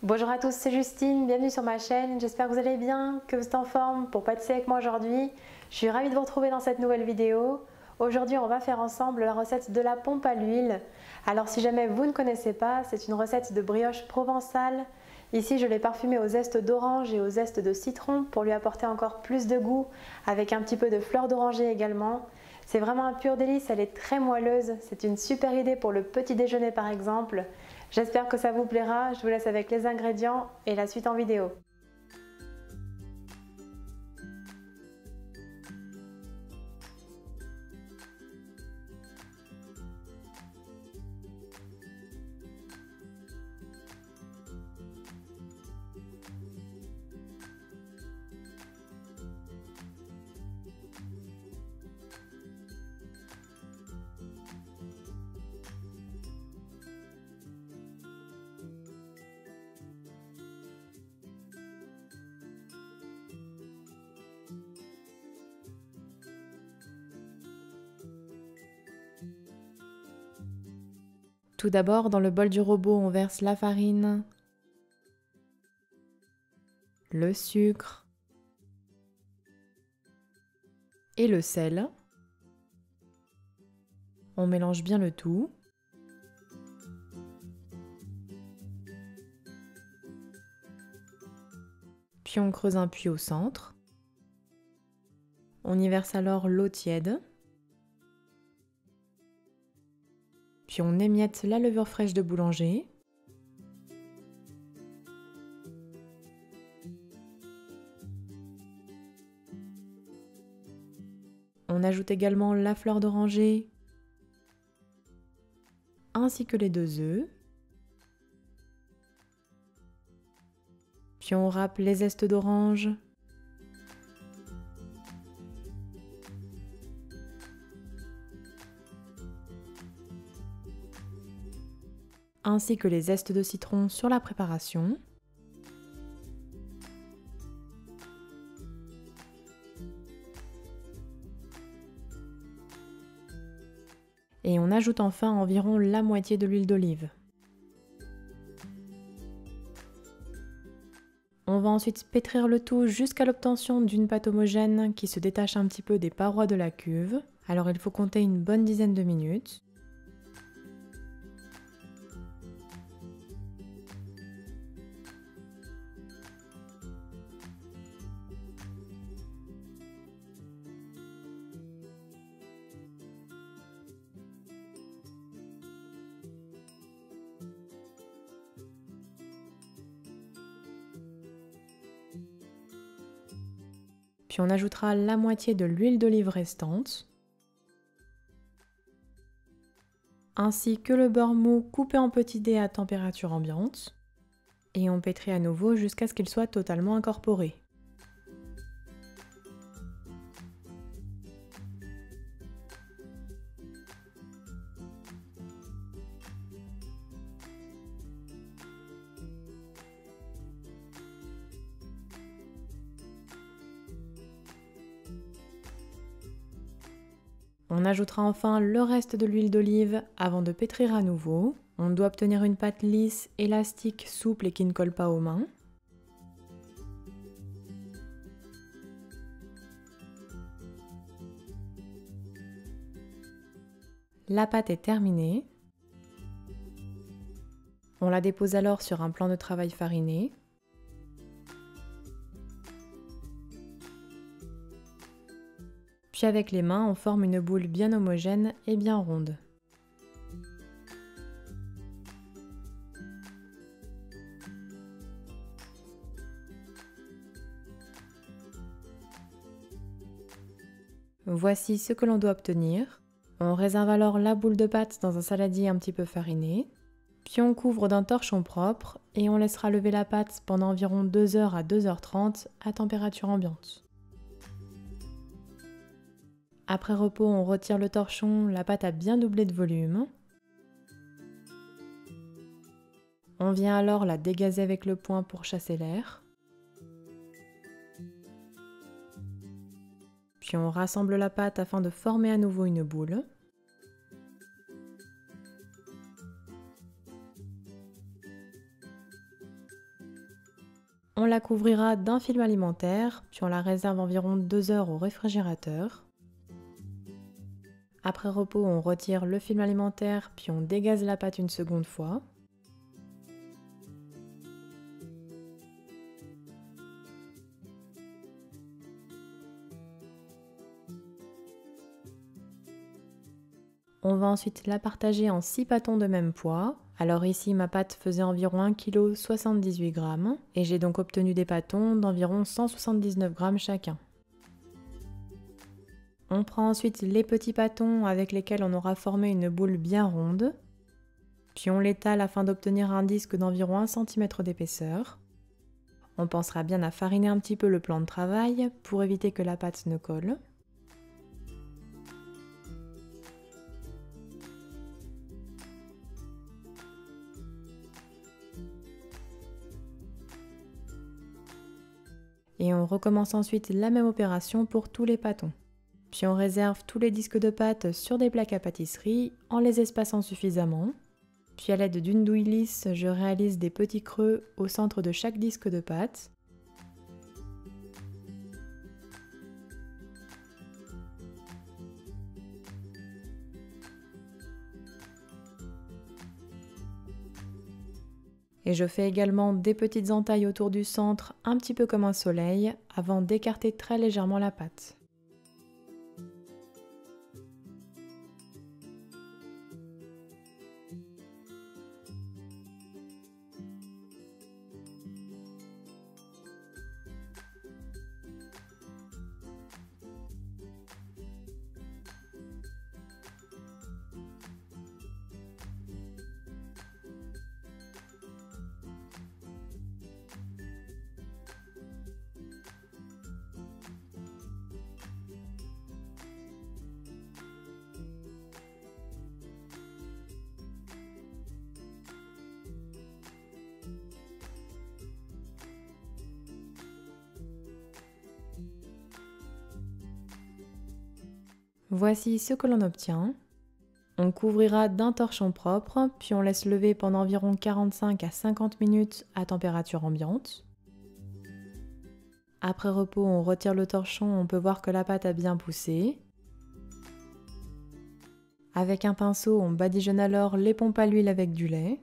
Bonjour à tous, c'est Justine, bienvenue sur ma chaîne, j'espère que vous allez bien, que vous êtes en forme pour pâtisser avec moi aujourd'hui. Je suis ravie de vous retrouver dans cette nouvelle vidéo. Aujourd'hui on va faire ensemble la recette de la pompe à l'huile. Alors si jamais vous ne connaissez pas, c'est une recette de brioche provençale. Ici je l'ai parfumée au zeste d'orange et au zeste de citron pour lui apporter encore plus de goût, avec un petit peu de fleur d'oranger également. C'est vraiment un pur délice, elle est très moelleuse, c'est une super idée pour le petit déjeuner par exemple. J'espère que ça vous plaira, je vous laisse avec les ingrédients et la suite en vidéo. Tout d'abord, dans le bol du robot, on verse la farine, le sucre et le sel. On mélange bien le tout. Puis on creuse un puits au centre. On y verse alors l'eau tiède. Puis on émiette la levure fraîche de boulanger. On ajoute également la fleur d'oranger ainsi que les 2 œufs. Puis on râpe les zestes d'orange. Ainsi que les zestes de citron sur la préparation. Et on ajoute enfin environ la moitié de l'huile d'olive. On va ensuite pétrir le tout jusqu'à l'obtention d'une pâte homogène qui se détache un petit peu des parois de la cuve. Alors il faut compter une bonne dizaine de minutes. Puis on ajoutera la moitié de l'huile d'olive restante, ainsi que le beurre mou coupé en petits dés à température ambiante, et on pétrit à nouveau jusqu'à ce qu'il soit totalement incorporé. On ajoutera enfin le reste de l'huile d'olive avant de pétrir à nouveau. On doit obtenir une pâte lisse, élastique, souple et qui ne colle pas aux mains. La pâte est terminée. On la dépose alors sur un plan de travail fariné. Puis avec les mains, on forme une boule bien homogène et bien ronde. Voici ce que l'on doit obtenir. On réserve alors la boule de pâte dans un saladier un petit peu fariné. Puis on couvre d'un torchon propre et on laissera lever la pâte pendant environ 2h à 2h30 à température ambiante. Après repos, on retire le torchon, la pâte a bien doublé de volume. On vient alors la dégazer avec le poing pour chasser l'air. Puis on rassemble la pâte afin de former à nouveau une boule. On la couvrira d'un film alimentaire, puis on la réserve environ 2 heures au réfrigérateur. Après repos, on retire le film alimentaire, puis on dégaze la pâte une seconde fois. On va ensuite la partager en 6 pâtons de même poids. Alors ici, ma pâte faisait environ 1 kg 78 g et j'ai donc obtenu des pâtons d'environ 179 g chacun. On prend ensuite les petits pâtons avec lesquels on aura formé une boule bien ronde. Puis on l'étale afin d'obtenir un disque d'environ 1 cm d'épaisseur. On pensera bien à fariner un petit peu le plan de travail pour éviter que la pâte ne colle. Et on recommence ensuite la même opération pour tous les pâtons. Puis on réserve tous les disques de pâte sur des plaques à pâtisserie en les espaçant suffisamment. Puis à l'aide d'une douille lisse, je réalise des petits creux au centre de chaque disque de pâte. Et je fais également des petites entailles autour du centre, un petit peu comme un soleil, avant d'écarter très légèrement la pâte. Voici ce que l'on obtient. On couvrira d'un torchon propre, puis on laisse lever pendant environ 45 à 50 minutes à température ambiante. Après repos, on retire le torchon, on peut voir que la pâte a bien poussé. Avec un pinceau, on badigeonne alors les pompes à l'huile avec du lait.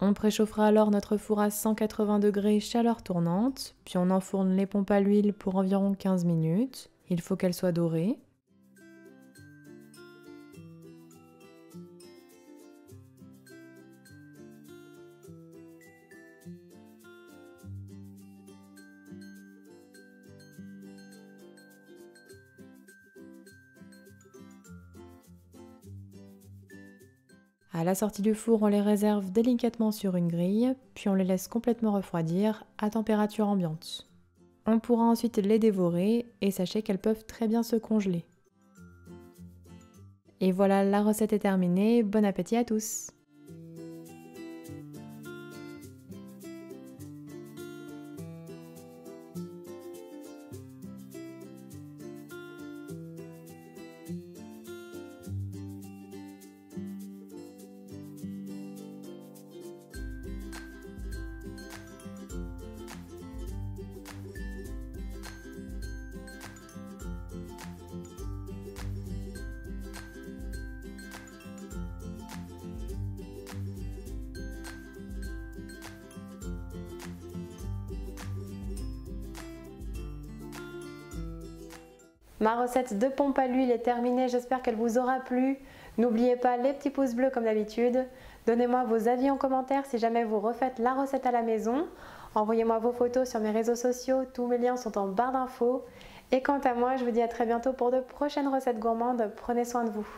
On préchauffera alors notre four à 180 degrés chaleur tournante, puis on enfourne les pompes à l'huile pour environ 15 minutes. Il faut qu'elles soient dorées. À la sortie du four, on les réserve délicatement sur une grille, puis on les laisse complètement refroidir à température ambiante. On pourra ensuite les dévorer et sachez qu'elles peuvent très bien se congeler. Et voilà, la recette est terminée, bon appétit à tous! Ma recette de pompe à l'huile est terminée, j'espère qu'elle vous aura plu. N'oubliez pas les petits pouces bleus comme d'habitude. Donnez-moi vos avis en commentaire si jamais vous refaites la recette à la maison. Envoyez-moi vos photos sur mes réseaux sociaux, tous mes liens sont en barre d'infos. Et quant à moi, je vous dis à très bientôt pour de prochaines recettes gourmandes. Prenez soin de vous.